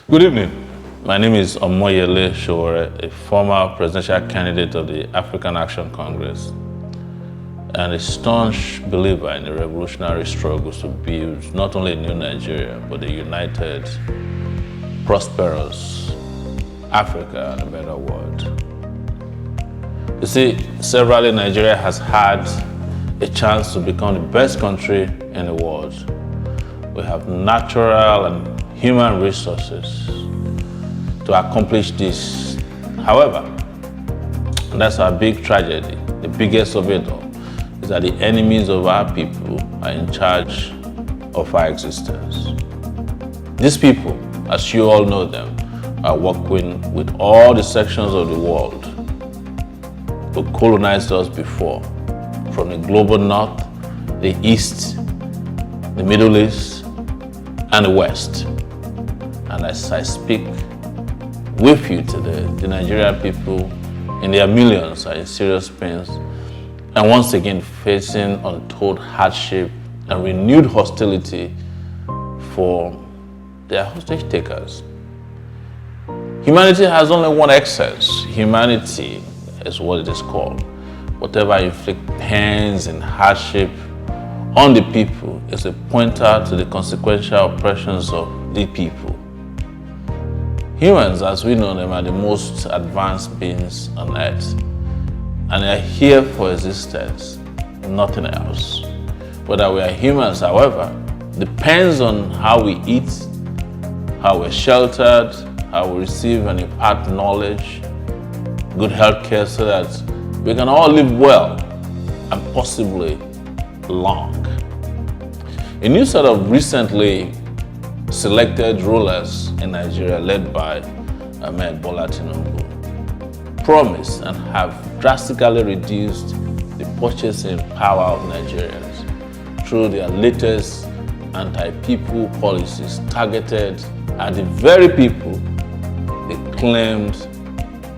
Good evening. My name is Omoyele Sowore, a former presidential candidate of the African Action Congress and a staunch believer in the revolutionary struggles to build not only a new Nigeria, but a united, prosperous Africa and a better world. You see, severally Nigeria has had a chance to become the best country in the world. We have natural and human resources to accomplish this. However, that's our big tragedy. The biggest of it all is that the enemies of our people are in charge of our existence. These people, as you all know them, are working with all the sections of the world who colonized us before, from the global north, the east, the Middle East, and the West. And as I speak with you today, the Nigerian people in their millions are in serious pains and once again facing untold hardship and renewed hostility for their hostage takers. Humanity has only one excess. Humanity is what it is called. Whatever inflict pains and hardship on the people is a pointer to the consequential oppressions of the people. Humans, as we know them, are the most advanced beings on earth, and they are here for existence, nothing else. Whether we are humans, however, depends on how we eat, how we're sheltered, how we receive and impart knowledge, good health care so that we can all live well and possibly long. A new set of recently selected rulers in Nigeria, led by Bola Tinubu, promise and have drastically reduced the purchasing power of Nigerians through their latest anti-people policies targeted at the very people they claimed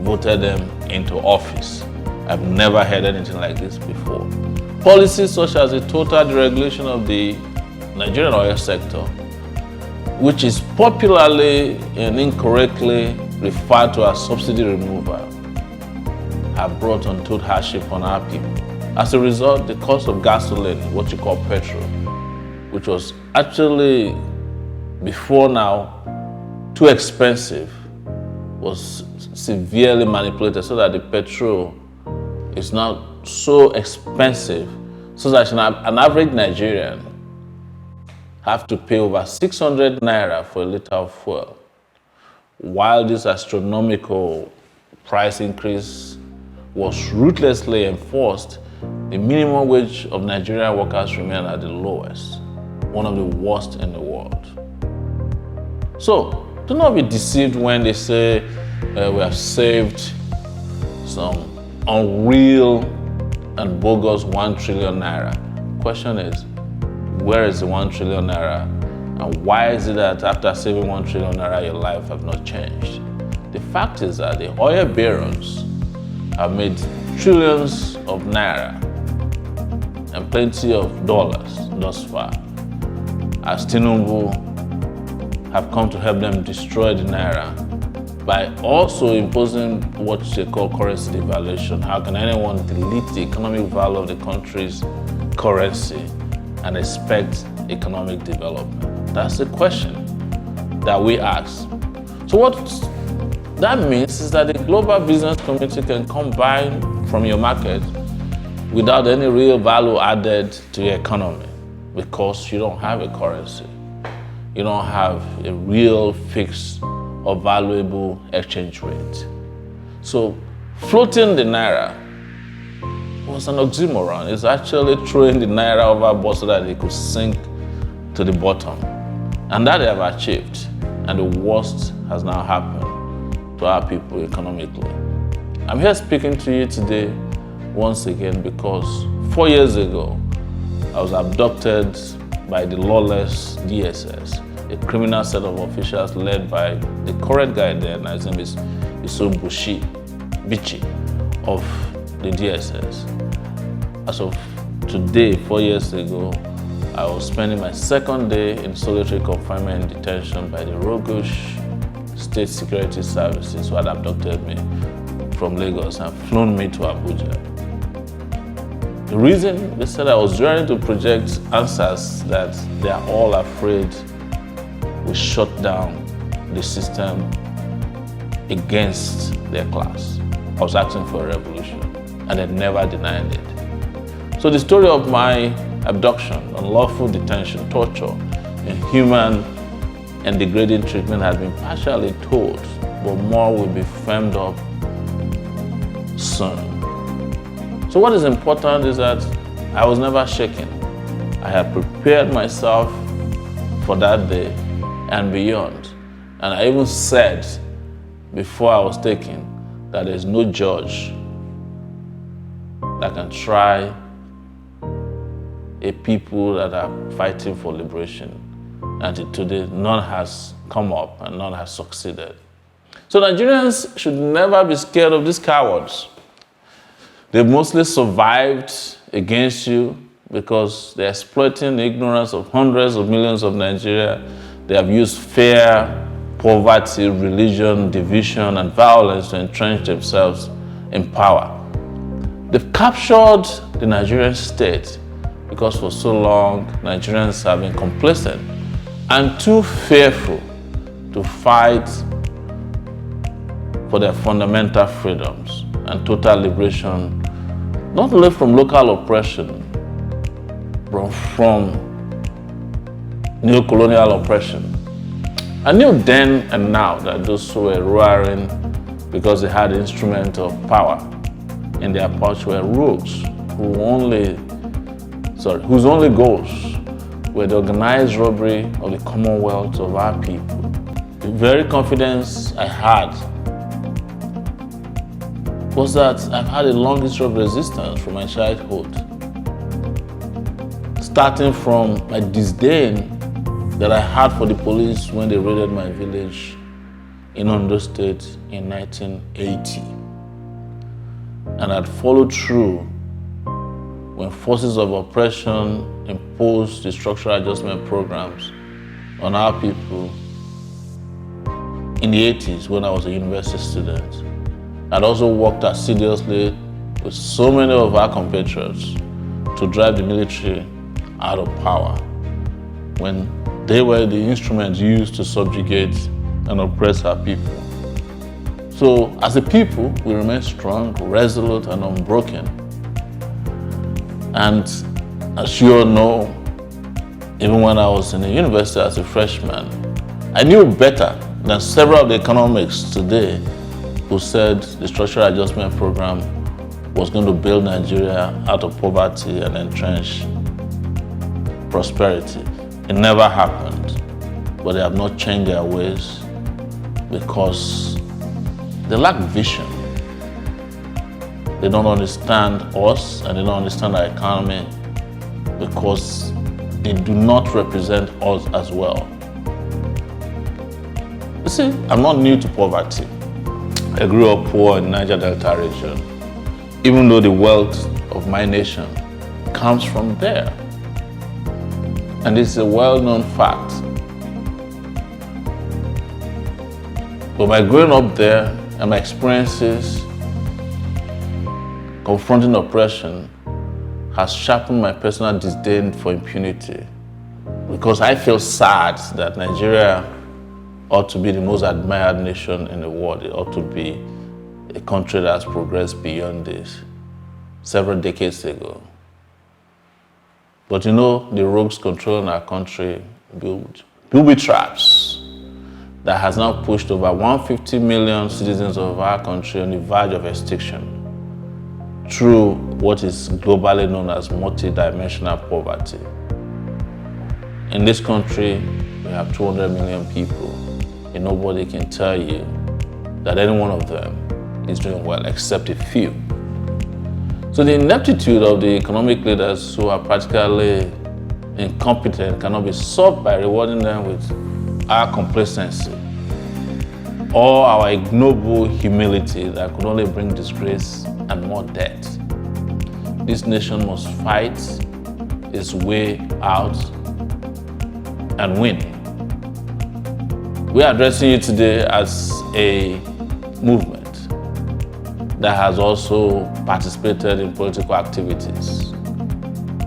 voted them into office. I've never heard anything like this before. Policies such as the total deregulation of the Nigerian oil sector, which is popularly and incorrectly referred to as subsidy removal, have brought untold hardship on our people. As a result, the cost of gasoline, what you call petrol, which was actually before now too expensive, was severely manipulated so that the petrol is now so expensive so that an average Nigerian have to pay over 600 naira for a liter of fuel. While this astronomical price increase was ruthlessly enforced, the minimum wage of Nigerian workers remained at the lowest, one of the worst in the world. So, do not be deceived when they say we have saved some unreal and bogus 1 trillion naira. Question is, where is the 1 trillion naira? And why is it that after saving 1 trillion naira, your life have not changed? The fact is that the oil barons have made trillions of naira and plenty of dollars thus far, as Tinubu have come to help them destroy the naira by also imposing what they call currency devaluation. How can anyone delete the economic value of the country's currency and expect economic development? That's the question that we ask. So what that means is that the global business community can come buy from your market without any real value added to your economy because you don't have a currency. You don't have a real fixed or valuable exchange rate. So floating the naira was an oxymoron. It's actually throwing the naira overboard so that it could sink to the bottom. And that they have achieved. And the worst has now happened to our people economically. I'm here speaking to you today once again because 4 years ago, I was abducted by the lawless DSS, a criminal set of officials led by the current guy there, and his name is Bichi of the DSS. As of today, 4 years ago, I was spending my second day in solitary confinement and detention by the roguish state security services who had abducted me from Lagos and flown me to Abuja. The reason, they said I was trying to project answers that they are all afraid will shut down the system against their class. I was asking for a revolution, and they never denied it. So the story of my abduction, unlawful detention, torture, inhuman and degrading treatment has been partially told, but more will be firmed up soon. So what is important is that I was never shaken. I had prepared myself for that day and beyond. And I even said before I was taken that there's no judge that can try a people that are fighting for liberation. Until today, none has come up and none has succeeded. So Nigerians should never be scared of these cowards. They've mostly survived against you because they're exploiting the ignorance of hundreds of millions of Nigeria. They have used fear, poverty, religion, division, and violence to entrench themselves in power. They've captured the Nigerian state because for so long, Nigerians have been complacent and too fearful to fight for their fundamental freedoms and total liberation, not only from local oppression, but from neo-colonial oppression. I knew then and now that those who were roaring because they had instrument of power in their pouch were rogues whose only goals were the organized robbery of the commonwealth of our people. The very confidence I had was that I've had a long history of resistance from my childhood, starting from my disdain that I had for the police when they raided my village in Ondo State in 1980. And I'd followed through when forces of oppression imposed the structural adjustment programs on our people in the 80s when I was a university student. I'd also worked assiduously with so many of our compatriots to drive the military out of power when they were the instruments used to subjugate and oppress our people. So as a people, we remain strong, resolute, and unbroken. And as you all know, even when I was in the university as a freshman, I knew better than several of the economics today who said the structural adjustment program was going to build Nigeria out of poverty and entrench prosperity. It never happened, but they have not changed their ways because they lack vision. They don't understand us and they don't understand our economy because they do not represent us as well. You see, I'm not new to poverty. I grew up poor in the Niger Delta region, even though the wealth of my nation comes from there. And it's a well-known fact. But by growing up there and my experiences confronting oppression has sharpened my personal disdain for impunity, because I feel sad that Nigeria ought to be the most admired nation in the world. It ought to be a country that has progressed beyond this several decades ago. But you know, the rogues controlling our country build booby traps that has now pushed over 150 million citizens of our country on the verge of extinction through what is globally known as multi-dimensional poverty. In this country, we have 200 million people, and nobody can tell you that any one of them is doing well, except a few. So the ineptitude of the economic leaders who are practically incompetent cannot be solved by rewarding them with our complacency or our ignoble humility that could only bring disgrace and more debt. This nation must fight its way out and win. We are addressing you today as a movement that has also participated in political activities.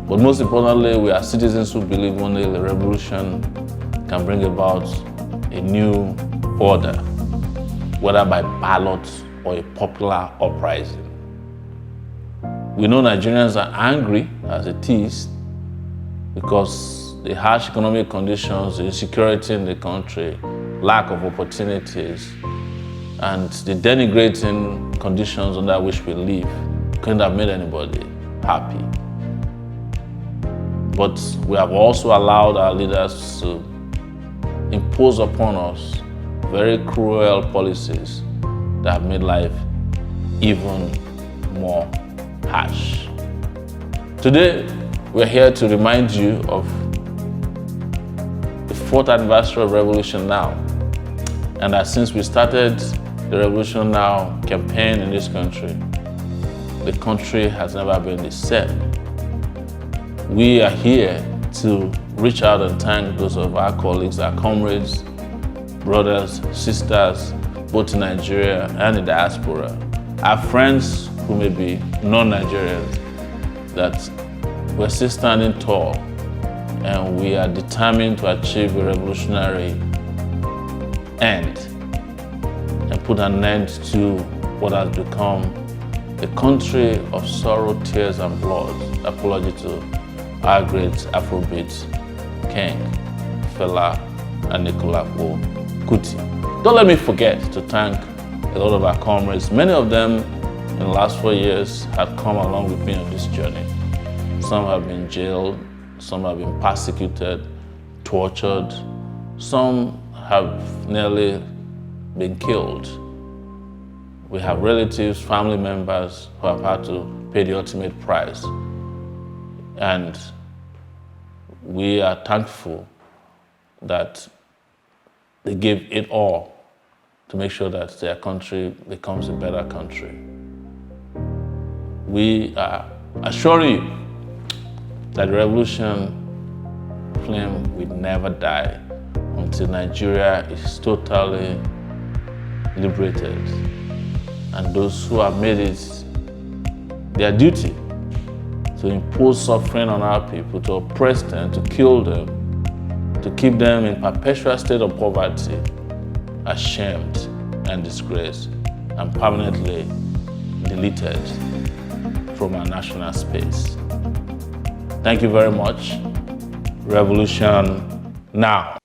But most importantly, we are citizens who believe only the revolution can bring about a new order, whether by ballot or a popular uprising. We know Nigerians are angry as it is because the harsh economic conditions, the insecurity in the country, lack of opportunities, and the denigrating conditions under which we live couldn't have made anybody happy. But we have also allowed our leaders to impose upon us very cruel policies that have made life even more harsh. Today, we're here to remind you of the 4th anniversary of Revolution Now, and that since we started the Revolution Now campaign in this country, the country has never been the same. We are here to reach out and thank those of our colleagues, our comrades, brothers, sisters, both in Nigeria and in diaspora, our friends who may be non-Nigerians, that we're still standing tall and we are determined to achieve a revolutionary end and put an end to what has become a country of sorrow, tears, and blood. Apology to our great Afrobeat king, Fela Anikulapo Kuti. Don't let me forget to thank a lot of our comrades. Many of them in the last 4 years have come along with me on this journey. Some have been jailed, some have been persecuted, tortured, some have nearly been killed. We have relatives, family members who have had to pay the ultimate price. And we are thankful that they gave it all to make sure that their country becomes a better country. We are assuring you that the revolution flame will never die until Nigeria is totally liberated. And those who have made it their duty to impose suffering on our people, to oppress them, to kill them, to keep them in perpetual state of poverty, ashamed and disgraced, and permanently deleted from our national space. Thank you very much. Revolution now.